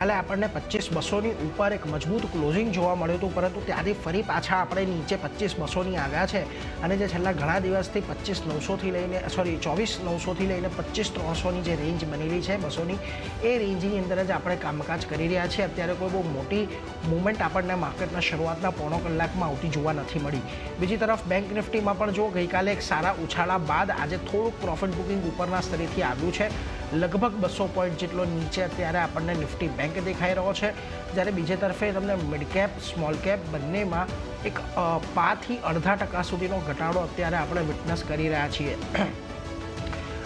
કાલે આપણને 25-200ની ઉપર એક મજબૂત ક્લોઝિંગ જોવા મળ્યું હતું, પરંતુ ત્યાંથી ફરી પાછા આપણે નીચે 25-200ની આવ્યા છે. અને જે છેલ્લા ઘણા દિવસથી 25,900થી લઈને 24,900થી લઈને 25,300ની જે રેન્જ બનેલી છે 200ની, એ રેન્જની અંદર જ આપણે કામકાજ કરી રહ્યા છીએ. અત્યારે કોઈ બહુ મોટી મૂવમેન્ટ આપણને માર્કેટના શરૂઆતના પોણો કલાકમાં આવતી જોવા નથી મળી. બીજી તરફ બેંક નિફ્ટીમાં પણ જો ગઈકાલે એક સારા ઉછાળા બાદ આજે થોડુંક પ્રોફિટ બુકિંગ ઉપરના સ્તરેથી આવ્યું છે. લગભગ 200 પોઈન્ટ જેટલો નીચે અત્યારે આપણને નિફ્ટી બેંક દેખાઈ રહ્યો છે. જ્યારે બીજી તરફે તમને મિડ કેપ સ્મોલ કેપ બંનેમાં એક 5% સુધીનો ઘટાડો અત્યારે આપણે વિટનેસ કરી રહ્યા છીએ.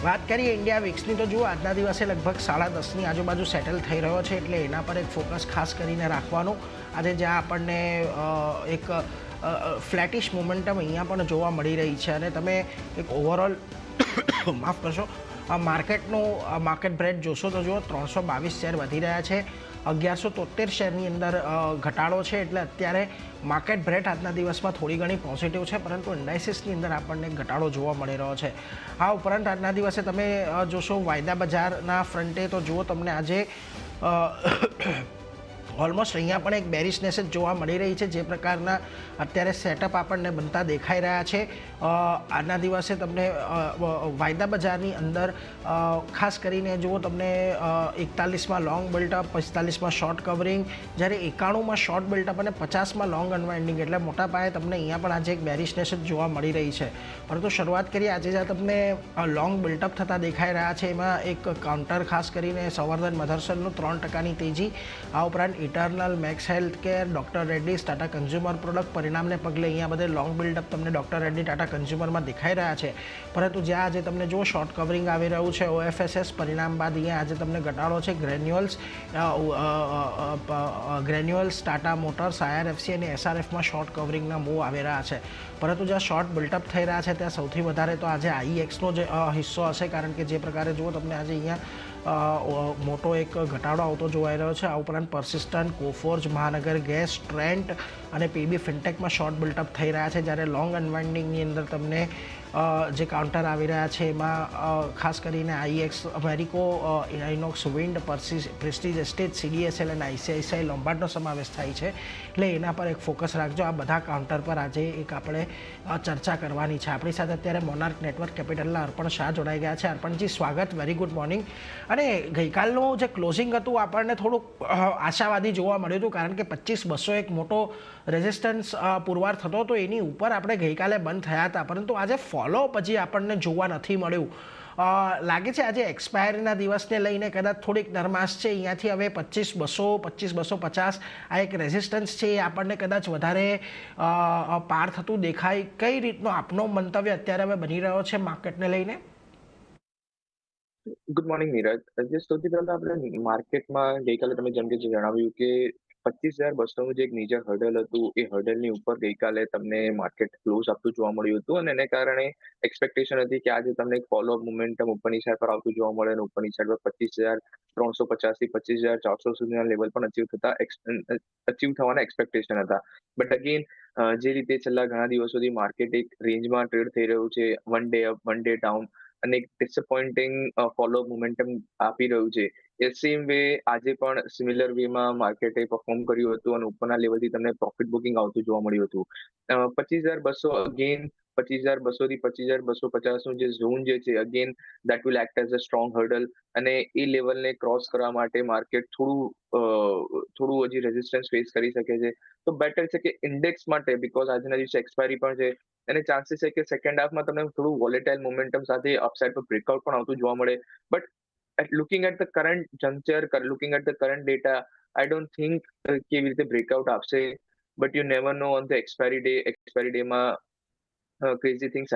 વાત કરીએ ઇન્ડિયા વિક્સની તો જુઓ આજના દિવસે લગભગ 10:30ની આજુબાજુ સેટલ થઈ રહ્યો છે, એટલે એના પર એક ફોકસ ખાસ કરીને રાખવાનું. આજે જ્યાં આપણને એક ફ્લેટિશ મોમેન્ટમ અહીંયા પણ જોવા મળી રહી છે, અને તમે એક ઓવરઓલ માફ કરશો માર્કેટ બ્રેડ જોશો તો જુઓ 322 શેર વધી રહ્યા છે, 1173 શેરની અંદર ઘટાડો છે. એટલે અત્યારે માર્કેટ બ્રેડ આજના દિવસમાં થોડી ઘણી પોઝિટિવ છે, પરંતુ ઇન્ડાઇસિસની અંદર આપણને ઘટાડો જોવા મળી રહ્યો છે. આ ઉપરાંત આજના દિવસે તમે જોશો વાયદા બજારના ફ્રન્ટે તો જુઓ તમને આજે ઓલમોસ્ટ અહીંયા પણ એક બેરિશનેસ જ જોવા મળી રહી છે. જે પ્રકારના અત્યારે સેટઅપ આપણને બનતા દેખાઈ રહ્યા છે આજના દિવસે તમને વાયદા બજારની અંદર ખાસ કરીને જુઓ તમને 41માં લોંગ બિલ્ટઅપ, 45માં શોર્ટ કવરિંગ, જ્યારે 91માં શોર્ટ બિલ્ટઅપ અને 50માં લોંગ અનવાઇન્ડિંગ, એટલે મોટા પાયે તમને અહીંયા પણ આજે એક બેરિશનેસ જ જોવા મળી રહી છે. પરંતુ શરૂઆત કરીએ આજે જ્યાં તમને લોંગ બિલ્ટઅપ થતા દેખાઈ રહ્યા છે એમાં એક કાઉન્ટર ખાસ કરીને સંવર્ધન મધરસનનું 3%ની તેજી. આ ઉપરાંત Eternal, Max Healthcare, Doctor Reddy's, Tata consumer product પરિણામને પગલે અહીંયા બધે લોંગ બિલ્ડઅપ તમને ડૉક્ટર રેડ્ડી, ટાટા કન્ઝ્યુમરમાં દેખાઈ રહ્યા છે. પરંતુ જ્યાં આજે તમને જો શોર્ટ કવરિંગ આવી રહ્યું છે OFSS પરિણામ બાદ, અહીંયા આજે તમને ઘટાડો છે. ગ્રેન્યુઅલ્સ, ટાટા મોટર્સ, IRFC અને SRFમાં શોર્ટ કવરિંગના મૂવ આવી રહ્યા છે. પરંતુ જ્યાં શોર્ટ બિલ્ટઅપ થઈ રહ્યા છે ત્યાં સૌથી વધારે તો આજે IEXનો જ હિસ્સો હશે, કારણ કે જે પ્રકારે જુઓ તમને આજે અહીંયા મોટો એક ઘટાડો આવતો જોવાઈ રહ્યો છે. આ ઉપરાંત પરસિસ્ટન્ટ, કોફોર્જ, મહાનગર ગેસ, ટ્રેન્ટ અને PB ફિનટેકમાં શોર્ટ બિલ્ટઅપ થઈ રહ્યા છે. જ્યારે લોંગ અનવાઇન્ડિંગની અંદર તમને જે કાઉન્ટર આવી રહ્યા છે એમાં ખાસ કરીને IEX, અમેરિકો, Inox Wind, Prestige Estate, CDSL અને ICICI લોમ્બાર્ડનો સમાવેશ થાય છે. એટલે એના પર એક ફોકસ રાખજો. આ બધા કાઉન્ટર પર આજે એક આપણે ચર્ચા કરવાની છે. આપણી સાથે અત્યારે મોનાર્ક નેટવર્ક કેપિટલના અર્પણ શાહ જોડાઈ ગયા છે. અર્પણજી, સ્વાગત, વેરી ગુડ મોર્નિંગ. અને ગઈકાલનું જે ક્લોઝિંગ હતું આપણને થોડુંક આશાવાદી જોવા મળ્યું હતું, કારણ કે 25-200 એક મોટો રેઝિસ્ટન્સ પુરવાર થતો હતો, એની ઉપર આપણે ગઈકાલે બંધ થયા હતા. પરંતુ આજે ફોલોઅપ હજી આપણને જોવા નથી મળ્યું. લાગે છે આજે એક્સપાયરીના દિવસને લઈને કદાચ થોડીક નરમાશ છે. અહીંયાથી હવે 25-200, 25-250 આ એક રેઝિસ્ટન્સ છે, એ આપણને કદાચ વધારે પાર થતું દેખાય. કઈ રીતનો આપનો મંતવ્ય અત્યારે હવે બની રહ્યો છે માર્કેટને લઈને? Good morning Neeraj. સૌથી પહેલા આપણે માર્કેટમાં ગઈકાલે તમે જેમ કે જણાવ્યું કે 25,200નું જે એક મેજર હર્ડલ હતું, એ હર્ડલની ઉપર ગઈકાલે તમને માર્કેટ ક્લોઝ આપતું જોવા મળ્યું હતું, અને એને કારણે એક્સપેક્ટેશન હતી કે આજે તમને એક ફોલોઅપ મોમેન્ટમ ઉપરની સાઈડ પર આવતું જોવા મળે, અને ઉપરની સાઈડ પર 25,350 થી 25,400 સુધીના લેવલ પણ અચીવ થવાના એક્સપેક્ટેશન હતા. બટ અગેન જે રીતે છેલ્લા ઘણા દિવસોથી માર્કેટ એક રેન્જમાં ટ્રેડ થઈ રહ્યું છે, one day up one day down, અને એક ડિસઅપોઇન્ટિંગ ફોલો મોમેન્ટમ આપી રહ્યું છે. એ સેમ વે આજે પણ સિમિલર વેમાં માર્કેટે પરફોર્મ કર્યું હતું, અને ઉપરના લેવલથી તમને પ્રોફિટ બુકિંગ આવતું જોવા મળ્યું હતું. 25,200 અગેન 25,200 થી 25,250નું જે ઝોન જે છે, again that will act as a strong hurdle, અને એ લેવલને ક્રોસ કરવા માટે માર્કેટ થોડું હજી રેઝિસ્ટન્સ ફેસ કરી શકે છે. તો બેટર છે કે ઇન્ડેક્સ માટે, બીકોઝ આજના દિવસે એક્સપાયરી પણ છે, અને ચાન્સીસ છે કે સેકન્ડ હાફમાં તમને થોડું વોલેટાઇલ મોમેન્ટમ સાથે અપસાઇડ પર બ્રેકઆઉટ પણ આવતું જોવા મળે. But looking at the current juncture, looking at the current data, I don't think કેવી રીતે બ્રેકઆઉટ આપશે. But you never know on the expiry ડેમાં ક્રેઝી થિંગ્સ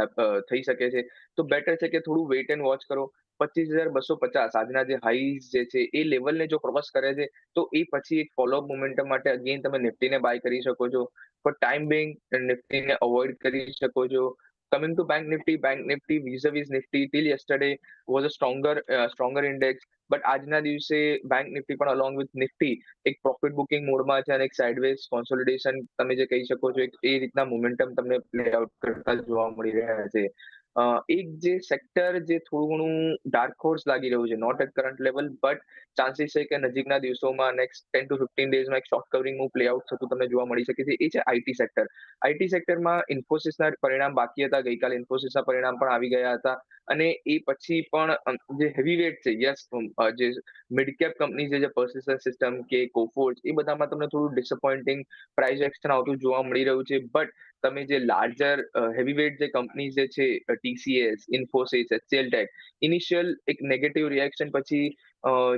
થઈ શકે છે. તો બેટર છે કે થોડું વેઇટ એન્ડ વોચ કરો. 25,250 આજના જે હાઈઝ જે છે એ લેવલને જો ક્રોસ કરે છે, તો એ પછી એક ફોલોઅપ મોમેન્ટમ માટે અગેન તમે નિફ્ટીને બાય કરી શકો છો. ફોર ટાઈમ બિંગ નિફ્ટીને અવોઇડ કરી શકો છો. Coming to bank Nifty vis-a-vis Nifty till yesterday was a stronger index. But આજના દિવસે બેંક નિફ્ટી પણ અલોંગ વિથ નિફ્ટી એક પ્રોફિટ બુકિંગ મોડમાં છે, અને એક સાઇડવેઝ કોન્સોલિડેશન તમે જે કહી શકો છો, એ રીતના મોમેન્ટમ તમને પ્લે આઉટ કરતા જોવા મળી રહ્યા છે. એક જે સેક્ટર જે થોડું ઘણું ડાર્ક હોર્સ લાગી રહ્યું છે, not at current level, but chances છે કે નજીકના દિવસોમાં નેક્સ્ટ 10 to 15 ડેઝમાં એક short covering move play out થતું તમને જોવા મળી શકે છે. એ છે આઈટી સેક્ટર. આઈટી સેક્ટરમાં ઇન્ફોસિસના પરિણામ બાકી હતા. ગઈકાલે ઇન્ફોસિસના પરિણામ પણ આવી ગયા હતા અને એ પછી પણ જે હેવીવેટ છે, જે મિડ કેપ કંપની જે પર્સિસ્ટન્ટ સિસ્ટમ કે કોફોર્જ, એ બધામાં તમને થોડું ડિસઅપોઇન્ટિંગ પ્રાઇસ એક્શન આવતું જોવા મળી રહ્યું છે. બટ તમે જે લાર્જર હેવીવેટ જે કંપની જે છે, ટીસીએસ, ઇન્ફોસિસ, એચસીએલ, ઇનિશિયલ એક નેગેટિવ રિએક્શન પછી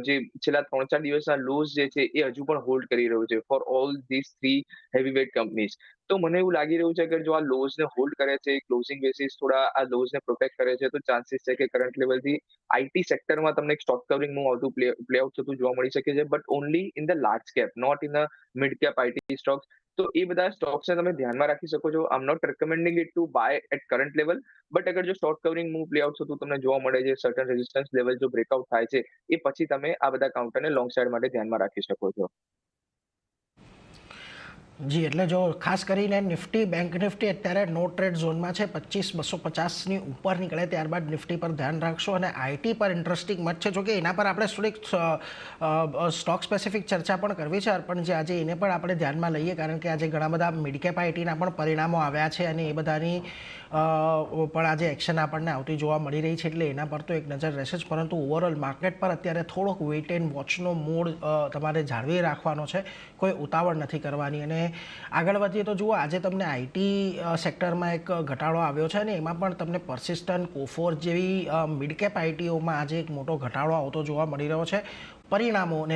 જે છેલ્લા 3-4 દિવસના લોઝ જે છે એ હજુ પણ હોલ્ડ કરી રહ્યું છે ફોર ઓલ ધીસ 3 હેવીવેટ કંપનીઝ. તો મને એવું લાગી રહ્યું છે કે જો આ લોઝને હોલ્ડ કરે છે, ક્લોઝિંગ બેસિસ થોડા આ લોઝને પ્રોટેક્ટ કરે છે, તો ચાન્સીસ છે કે કરંટ લેવલથી આઈટી સેક્ટરમાં તમને એક સ્ટોક કવરિંગ મૂવ આવતું પ્લે આઉટ થતું જોવા મળી શકે છે, but only in the large cap, not in the mid cap IT stocks. તો એ બધા સ્ટોક્સને તમે ધ્યાનમાં રાખી શકો છો. I am not recommending it to buy at current level, but અગર જો short covering move play out થતું તમને જોવા મળે છે, સર્ટન રેઝિસ્ટન્સ લેવલ જો બ્રેકઆઉટ થાય છે, એ પછી તમે આ બધા કાઉન્ટરને લોંગ સાઈડ માટે ધ્યાનમાં રાખી શકો છો. જી, એટલે જો ખાસ કરીને નિફ્ટી, બેંક નિફ્ટી અત્યારે નો ટ્રેડ ઝોનમાં છે. 25,250ની ઉપર નીકળે ત્યારબાદ નિફ્ટી પર ધ્યાન રાખશો. અને આઈટી પર ઇન્ટરેસ્ટિંગ મત છે, જોકે એના પર આપણે થોડીક સ્ટોક સ્પેસિફિક ચર્ચા પણ કરવી છે, પણ જે આજે એને પણ આપણે ધ્યાનમાં લઈએ, કારણ કે આજે ઘણા બધા મિડકેપ આઈટીના પણ પરિણામો આવ્યા છે અને એ બધાની પણ આજે એક્શન આપણને આવતી જોવા મળી રહી છે, એટલે એના પર તો એક નજર રહેશે જ. પરંતુ ઓવરઓલ માર્કેટ પર અત્યારે થોડોક વેઇટ એન્ડ વોચનો મૂડ તમારે જાળવી રાખવાનો છે, કોઈ ઉતાવળ નથી કરવાની. અને આગળ વધીએ તો જુઓ, આજે તમને આઈટી સેક્ટરમાં એક ઘટાડો આવ્યો છે અને એમાં પણ તમને પર્સિસ્ટન્ટ, કોફોર્જ જેવી મિડકેપ આઈટીઓમાં આજે એક મોટો ઘટાડો આવતો જોવા મળી રહ્યો છે. પરિણામો